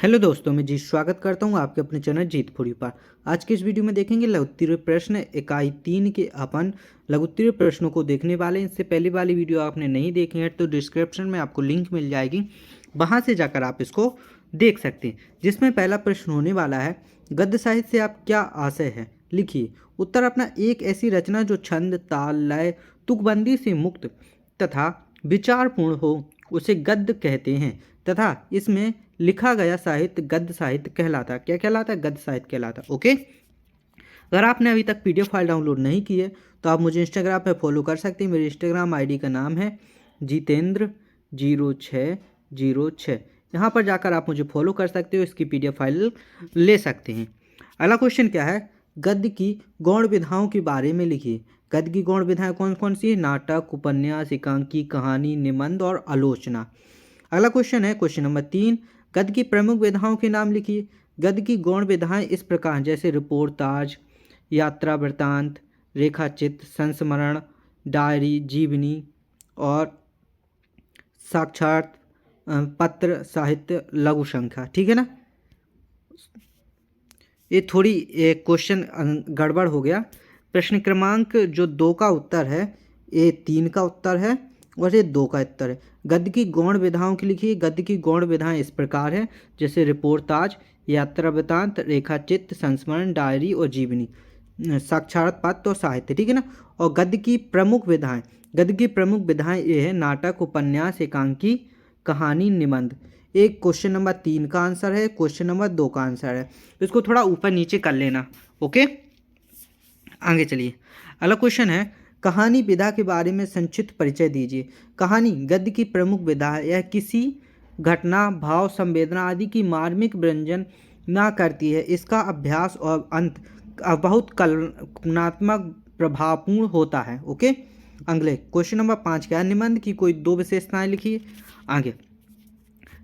Hello दोस्तों, मैं जी स्वागत करता हूं आपके अपने चैनल जीत फूडी पर। आज के इस वीडियो में देखेंगे लघुत्तरीय प्रश्न इकाई 3 के अपन लघुत्तरीय प्रश्नों को देखने वाले हैं। इससे पहले वाली वीडियो आपने नहीं देखी है तो डिस्क्रिप्शन में आपको लिंक मिल जाएगी, वहां से जाकर आप इसको देख सकते हैं। जिसमें पहला प्रश्न होने वाला है, गद्य साहित्य से आप क्या आशय है, लिखिए। उत्तर अपना, एक ऐसी रचना जो छंद, ताल, लय, तुकबंदी से मुक्त तथा विचारपूर्ण हो उसे गद्य कहते हैं तथा इसमें लिखा गया साहित्य गद्य साहित्य कहलाता। क्या कहलाता है? गद्य साहित्य कहलाता। ओके। अगर आपने अभी तक पीडीएफ फाइल डाउनलोड नहीं की है तो आप मुझे इंस्टाग्राम पे फॉलो कर सकते हैं। मेरे इंस्टाग्राम आईडी का नाम है जितेंद्र0606। यहाँ पर जाकर आप मुझे फॉलो कर सकते हो, इसकी पीडीएफ फाइल ले सकते हैं। अगला क्वेश्चन क्या है, गद्य की गौण विधाओं के बारे में लिखिए। गद्य की गौण विधाएं कौन कौन सी है? नाटक, उपन्यास, एकांकी, कहानी, निबंध और आलोचना। अगला क्वेश्चन है क्वेश्चन नंबर 3, गद्य की प्रमुख विधाओं के नाम लिखिए। गद्य की गौण विधाएं इस प्रकार हैं, जैसे रिपोर्टाज, यात्रा वृत्तांत, रेखाचित्र, संस्मरण, डायरी, जीवनी और साक्षात पत्र, साहित्य, लघु संख्या। ठीक है ना। ये थोड़ी क्वेश्चन गड़बड़ हो गया। प्रश्न क्रमांक जो 2 का उत्तर है, ये 3 का उत्तर है और ये 2 का उत्तर है। गद्य की गौण विधाओं के लिखिए। गद्य की गौण विधाएं इस प्रकार है, जैसे रिपोर्टाज, यात्रा वृत्तांत, रेखाचित्र, संस्मरण, डायरी और जीवनी, साक्षात पत्र और साहित्य। ठीक है ना। और गद्य की प्रमुख विधाएं, गद्य की प्रमुख विधाएं ये है नाटक, उपन्यास, एकांकी, कहानी, निबंध। एक क्वेश्चन नंबर 3 का आंसर है, क्वेश्चन नंबर 2 का आंसर है। इसको थोड़ा ऊपर नीचे कर लेना। ओके, आगे चलिए। अगला क्वेश्चन है, कहानी विधा के बारे में संक्षिप्त परिचय दीजिए। कहानी गद्य की प्रमुख विधा है। यह किसी घटना, भाव, संवेदना आदि की मार्मिक व्यंजन ना करती है। इसका अभ्यास और अंत बहुत कल्पनात्मक प्रभावपूर्ण होता है। ओके। अगले क्वेश्चन नंबर 5 क्या है, निबंध की कोई 2 विशेषताएं लिखिए। आगे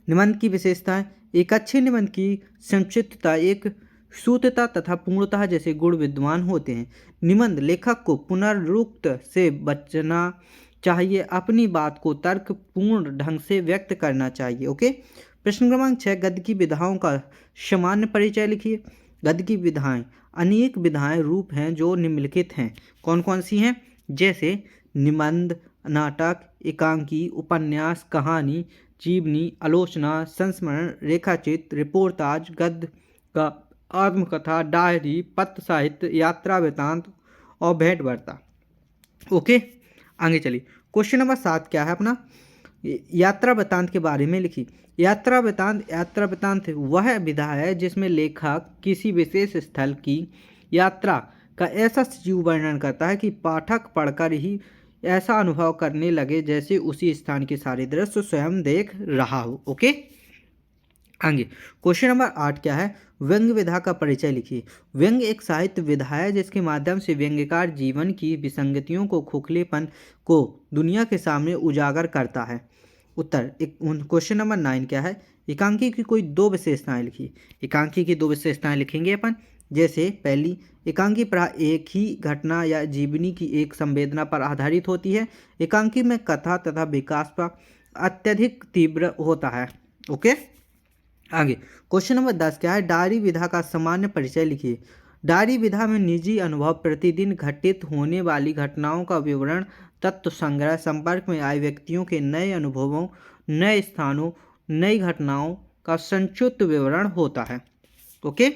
निबंध की विशेषताएं, एक अच्छे निबंध की संक्षिप्तता, एक शुद्धता तथा पूर्णता जैसे गुण विद्वान होते हैं। निबंध लेखक को पुनरुक्त से बचना चाहिए, अपनी बात को तर्कपूर्ण ढंग से व्यक्त करना चाहिए। ओके। प्रश्न क्रमांक 6, गद्य की विधाओं का सामान्य परिचय लिखिए। गद्य की विधाएं अनेक विधाएं रूप हैं जो निम्नलिखित हैं। कौन कौन सी हैं? जैसे निबंध, नाटक, एकांकी, उपन्यास, कहानी, जीवनी, आलोचना, संस्मरण, रेखाचित्र, रिपोर्टाज, गद्य का आत्मकथा, डायरी, पत्र, साहित्य, यात्रा वृत्तांत और भेंट वार्ता। ओके, आगे चलिए। क्वेश्चन नंबर 7 क्या है अपना, यात्रा वृत्तांत के बारे में लिखिए। यात्रा वृत्तांत वह विधा है जिसमें लेखक किसी विशेष स्थल की यात्रा का ऐसा सजीव वर्णन करता है कि पाठक पढ़कर ही ऐसा अनुभव करने लगे जैसे उसी स्थान के सारे दृश्य स्वयं देख रहा हो। ओके, आगे क्वेश्चन नंबर 8 क्या है, व्यंग्य विधा का परिचय लिखिए। व्यंग्य एक साहित्य विधा है जिसके माध्यम से व्यंग्यकार जीवन की विसंगतियों को, खोखलेपन को दुनिया के सामने उजागर करता है। उत्तर क्वेश्चन नंबर 9 क्या है, एकांकी की कोई 2 विशेषताएं लिखिए। एकांकी की 2 विशेषताएं लिखेंगे अपन। जैसे पहली, एकांकी प्राय एक ही घटना या जीवनी की एक संवेदना पर आधारित होती है। एकांकी में कथा तथा विकास पर अत्यधिक तीव्र होता है। ओके, आगे क्वेश्चन नंबर 10 क्या है, डायरी विधा का सामान्य परिचय लिखिए। डायरी विधा में निजी अनुभव, प्रतिदिन घटित होने वाली घटनाओं का विवरण, तत्व संग्रह, संपर्क में आए व्यक्तियों के नए अनुभवों, नए स्थानों, नई घटनाओं का संक्षिप्त विवरण होता है। ओके,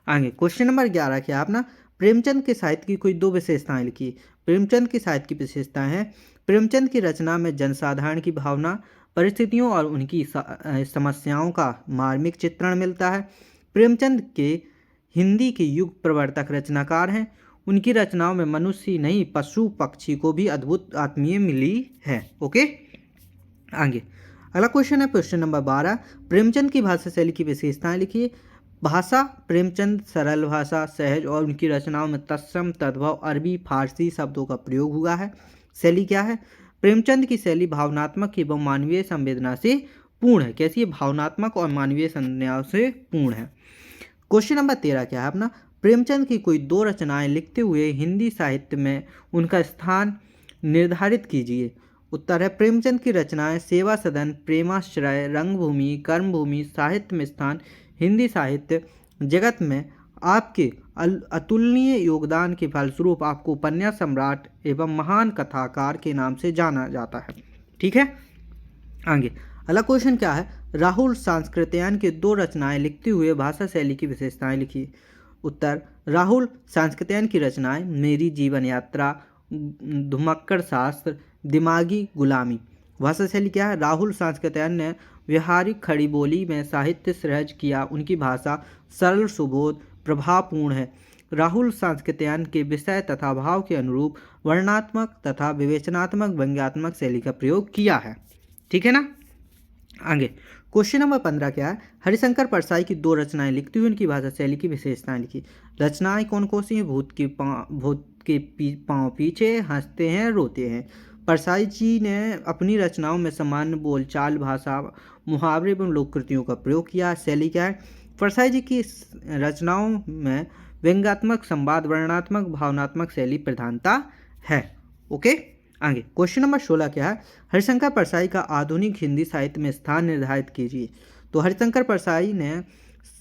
आगे क्वेश्चन नंबर 11 क्या है अपना, प्रेमचंद के साहित्य की कोई 2 विशेषताएं लिखिए। प्रेमचंद की साहित्य की विशेषताएं हैं, प्रेमचंद की रचना में जनसाधारण की भावना, परिस्थितियों और उनकी समस्याओं का मार्मिक चित्रण मिलता है। प्रेमचंद के हिंदी के युग प्रवर्तक रचनाकार हैं। उनकी रचनाओं में मनुष्य नहीं, पशु पक्षी को भी अद्भुत आत्मीय मिली है। ओके, आगे अगला क्वेश्चन है क्वेश्चन नंबर 12, प्रेमचंद की भाषा शैली की विशेषताएं लिखिए। भाषा, प्रेमचंद सरल भाषा, सहज और उनकी रचनाओं में तत्सम, तद्भव, अरबी, फारसी शब्दों का प्रयोग हुआ है। शैली क्या है, प्रेमचंद की शैली भावनात्मक एवं मानवीय संवेदना से पूर्ण है। कैसी है? भावनात्मक और मानवीय संवेदना से पूर्ण है। क्वेश्चन नंबर 13 क्या है अपना, प्रेमचंद की कोई 2 रचनाएं लिखते हुए हिंदी साहित्य में उनका स्थान निर्धारित कीजिए। उत्तर है प्रेमचंद की रचनाएं सेवा सदन, प्रेमाश्रय, रंगभूमि, कर्मभूमि, साहित्य में स्थान, हिंदी साहित्य जगत में आपके अतुलनीय योगदान के फलस्वरूप आपको उपन्यास सम्राट एवं महान कथाकार के नाम से जाना जाता है। ठीक है, आगे अगला क्वेश्चन क्या है, राहुल सांस्कृत्यायन के दो रचनाएं लिखते हुए भाषा शैली की विशेषताएं लिखिए। उत्तर, राहुल सांस्कृत्यायन की रचनाएं मेरी जीवन यात्रा, धुमक्कड़ शास्त्र, दिमागी गुलामी। भाषा शैली क्या है, राहुल सांस्कृत्यायन ने व्यवहारिक खड़ी बोली में साहित्य सृज किया, उनकी भाषा सरल सुबोध प्रभावपूर्ण है। राहुल सांस्कृत्यायन के विषय तथा भाव के अनुरूप वर्णनात्मक तथा विवेचनात्मक व्यंग्यात्मक शैली का प्रयोग किया है। ठीक है ना। आगे क्वेश्चन नंबर 15 क्या है, हरिशंकर परसाई की दो रचनाएं लिखते हुए उनकी भाषा शैली की विशेषताएं लिखी। रचनाएं कौन कौन सी हैं, भूत के पाँव पीछे, हंसते हैं रोते हैं। परसाई जी ने अपनी रचनाओं में सामान्य बोलचाल भाषा, मुहावरे एवं लोककृतियों का प्रयोग किया। शैली क्या है, परसाई जी की रचनाओं में व्यंग्यात्मक, संवाद, वर्णनात्मक, भावनात्मक शैली प्रधानता है। ओके, आगे क्वेश्चन नंबर 16 क्या है, हरिशंकर परसाई का आधुनिक हिंदी साहित्य में स्थान निर्धारित कीजिए। तो हरिशंकर परसाई ने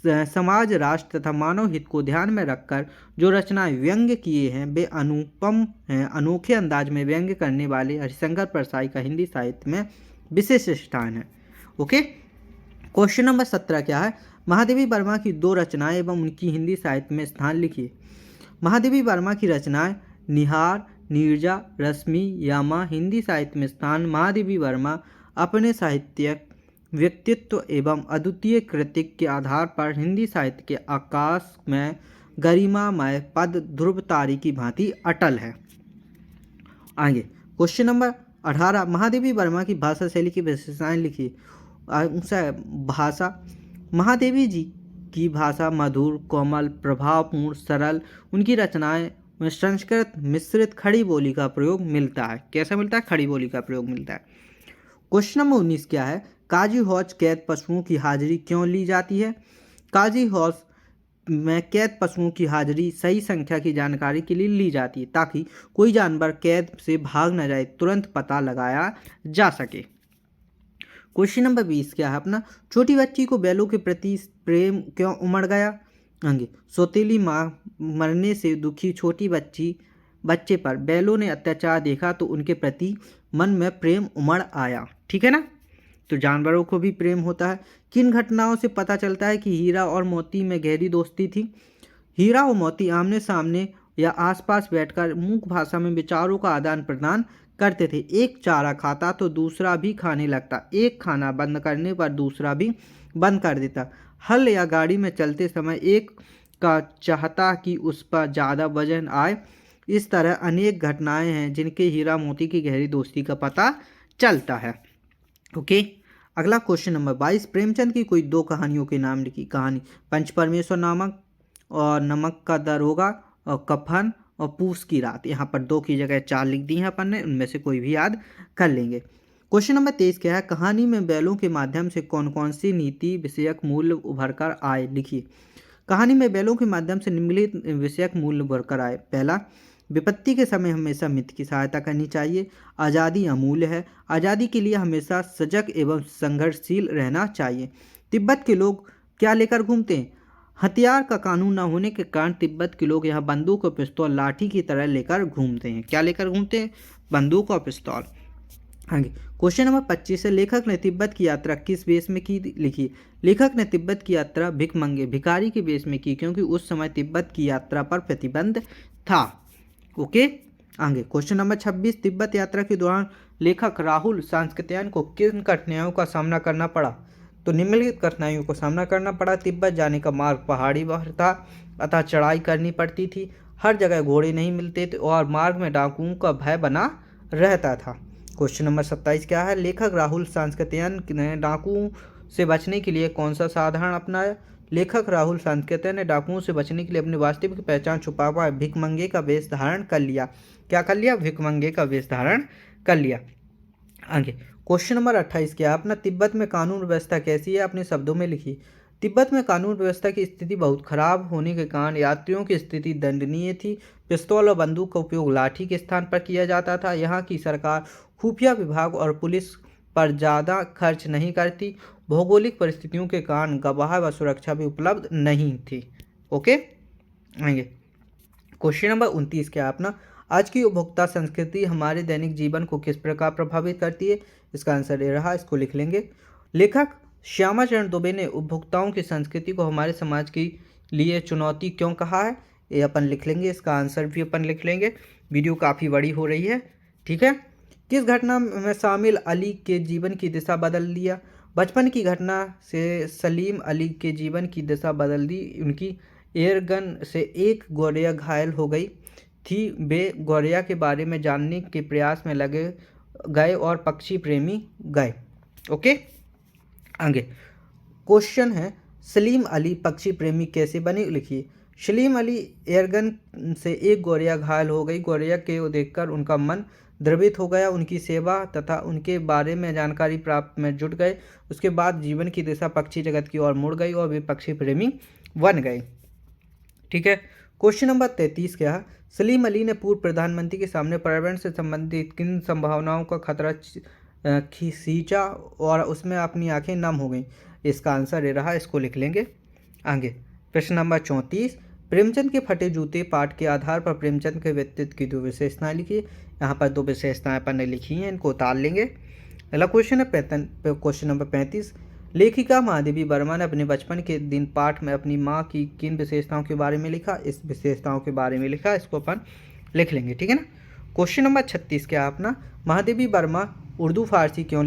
समाज, राष्ट्र तथा मानव हित को ध्यान में रखकर जो रचनाएं व्यंग्य किए हैं वे अनुपम हैं। अनोखे अंदाज में व्यंग्य करने वाले हरिशंकर परसाई का हिंदी साहित्य में विशेष स्थान है। ओके, क्वेश्चन नंबर 17 क्या है, महादेवी वर्मा की दो रचनाएं एवं उनकी हिंदी साहित्य में स्थान लिखिए। महादेवी वर्मा की रचनाएं निहार, नीरजा, रश्मि, यामा हिंदी साहित्य में स्थान। महादेवी वर्मा अपने साहित्यिक व्यक्तित्व एवं अद्वितीय कृतित्व के आधार पर हिंदी साहित्य के आकाश में गरिमामय पद ध्रुव तारे की भांति अटल है। आगे क्वेश्चन नंबर 18, महादेवी वर्मा की भाषा शैली की विशेषताएं लिखिए। भाषा, महादेवी जी की भाषा मधुर, कोमल, प्रभावपूर्ण, सरल। उनकी रचनाएं में संस्कृत मिश्रित खड़ी बोली का प्रयोग मिलता है। कैसा मिलता है, खड़ी बोली का प्रयोग मिलता है। क्वेश्चन नंबर 19 क्या है, काजी हौज कैद पशुओं की हाजिरी क्यों ली जाती है। काजी हौज में कैद पशुओं की हाजिरी सही संख्या की जानकारी के लिए ली जाती है ताकि कोई जानवर कैद से भाग न जाए, तुरंत पता लगाया जा सके। क्वेश्चन नंबर 20 क्या है अपना, छोटी बच्ची को बैलों के प्रति प्रेम क्यों उमड़ गया। आगे, सौतेली माँ मरने से दुखी छोटी बच्चे पर बैलों ने अत्याचार देखा तो उनके प्रति मन में प्रेम उमड़ आया। ठीक है ना, तो जानवरों को भी प्रेम होता है। किन घटनाओं से पता चलता है कि हीरा और मोती में गहरी दोस्ती थी। हीरा और मोती आमने सामने या आसपास बैठकर मूक भाषा में विचारों का आदान प्रदान करते थे। एक चारा खाता तो दूसरा भी खाने लगता, एक खाना बंद करने पर दूसरा भी बंद कर देता। हल या गाड़ी में चलते समय एक का चाहता कि उस पर ज़्यादा वजन आए। इस तरह अनेक घटनाएं हैं जिनके हीरा मोती की गहरी दोस्ती का पता चलता है। ओके, अगला क्वेश्चन नंबर 22, प्रेमचंद की कोई दो कहानियों के नाम लिखी। कहानी पंच परमेश्वर नामक और नमक का दरोगा और कफन और पूस की रात। यहाँ पर 2 की जगह 4 लिख दी हैं अपन ने, उनमें से कोई भी याद कर लेंगे। क्वेश्चन नंबर 23 क्या है, कहानी में बैलों के माध्यम से कौन कौन सी नीति विषयक मूल्य उभर कर आए, लिखिए। कहानी में बैलों के माध्यम से निम्नलिखित विषयक मूल्य उभर कर आए। पहला, विपत्ति के समय हमेशा मित्र की सहायता करनी चाहिए। आज़ादी अमूल्य है, आज़ादी के लिए हमेशा सजग एवं संघर्षशील रहना चाहिए। तिब्बत के लोग क्या लेकर घूमते हैं, हथियार का कानून न होने के कारण तिब्बत के लोग यहाँ बंदूक और पिस्तौल लाठी की तरह लेकर घूमते हैं। क्या लेकर घूमते हैं, बंदूक और पिस्तौल। आगे क्वेश्चन नंबर 25 है, लेखक ने तिब्बत की यात्रा किस वेश में की, लिखिए। लेखक ने तिब्बत की यात्रा भिखमंगे भिखारी के वेश में की क्योंकि उस समय तिब्बत की यात्रा पर प्रतिबंध था। ओके, आगे क्वेश्चन नंबर 26, तिब्बत यात्रा के दौरान लेखक राहुल सांस्कृत्यायन को किन कठिनाइयों का सामना करना पड़ा। तो निम्नलिखित कठिनाइयों को सामना करना पड़ा। तिब्बत जाने का मार्ग पहाड़ी पर था, अतः चढ़ाई करनी पड़ती थी। हर जगह घोड़े नहीं मिलते थे और मार्ग में डाकुओं का भय बना रहता था। क्वेश्चन नंबर 27 क्या है, लेखक राहुल सांस्कृत्यायन ने डाकुओं से बचने के लिए कौन सा साधन अपनाया। लेखक राहुल सांस्कृत्यायन ने डाकुओं से बचने के लिए अपनी वास्तविक पहचान छुपा भिखमंगे का वेश धारण कर लिया। क्या कर लिया, भिखमंगे का वेश धारण कर लिया। आगे क्वेश्चन नंबर 28 क्या, अपना तिब्बत में कानून व्यवस्था कैसी है, अपने शब्दों में लिखिए। तिब्बत में कानून व्यवस्था की स्थिति बहुत खराब होने के कारण यात्रियों की स्थिति दंडनीय थी। पिस्तौल और बंदूक का उपयोग लाठी के स्थान पर किया जाता था। यहाँ की सरकार खुफिया विभाग और पुलिस पर ज़्यादा खर्च नहीं करती। भौगोलिक परिस्थितियों के कारण गवाह व सुरक्षा भी उपलब्ध नहीं थी। ओके, आएंगे क्वेश्चन नंबर 29 क्या है अपना, आज की उपभोक्ता संस्कृति हमारे दैनिक जीवन को किस प्रकार प्रभावित करती है। इसका आंसर ये रहा, इसको लिख लेंगे। लेखक श्यामा चरण दुबे ने उपभोक्ताओं की संस्कृति को हमारे समाज के लिए चुनौती क्यों कहा है, ये अपन लिख लेंगे। इसका आंसर भी अपन लिख लेंगे। वीडियो काफ़ी बड़ी हो रही है, ठीक है। किस घटना में शामिल अली के जीवन की दिशा बदल दिया। बचपन की घटना से सलीम अली के जीवन की दिशा बदल दी। उनकी एयरगन से एक गौरैया घायल हो गई थी। वे गौरैया के बारे में जानने के प्रयास में लगे गए और पक्षी प्रेमी गए। ओके, आगे क्वेश्चन है, सलीम अली पक्षी प्रेमी कैसे बने, लिखिए। सलीम अली एयरगन से एक गौरैया घायल हो गई। गौरैया को देखकर उनका मन द्रवित हो गया। उनकी सेवा तथा उनके बारे में जानकारी प्राप्त में जुट गए। उसके बाद जीवन की दिशा पक्षी जगत की ओर मुड़ गई और वे पक्षी प्रेमी बन गए। ठीक है। क्वेश्चन नंबर 33 क्या है, सलीम अली ने पूर्व प्रधानमंत्री के सामने पर्यावरण से संबंधित किन संभावनाओं का खतरा खींचा और उसमें अपनी आंखें नम हो गईं। इसका आंसर ये रहा, इसको लिख लेंगे। आगे प्रश्न नंबर 34, प्रेमचंद के फटे जूते पाठ के आधार पर प्रेमचंद के व्यक्तित्व की 2 विशेषताएं लिखिए। यहाँ पर 2 विशेषताएं अपन ने लिखी हैं, इनको उतार लेंगे। अगला क्वेश्चन है क्वेश्चन नंबर 35, लेखिका महादेवी वर्मा ने अपने बचपन के दिन पाठ में अपनी माँ की किन विशेषताओं के बारे में लिखा। इस विशेषताओं के बारे में लिखा, इसको अपन लिख लेंगे, ठीक है ना। क्वेश्चन नंबर 36 क्या अपना, महादेवी वर्मा उर्दू फारसी क्यों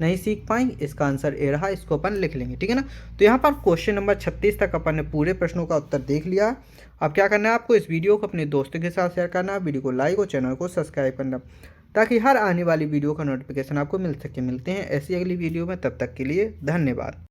नहीं सीख पाई। इसका आंसर ए रहा, इसको अपन लिख लेंगे, ठीक है ना। तो यहाँ पर क्वेश्चन नंबर 36 तक अपन ने पूरे प्रश्नों का उत्तर देख लिया। अब क्या करना है आपको, इस वीडियो को अपने दोस्तों के साथ शेयर करना, वीडियो को लाइक और चैनल को सब्सक्राइब करना, ताकि हर आने वाली वीडियो का नोटिफिकेशन आपको मिल सके। मिलते हैं ऐसी अगली वीडियो में, तब तक के लिए धन्यवाद।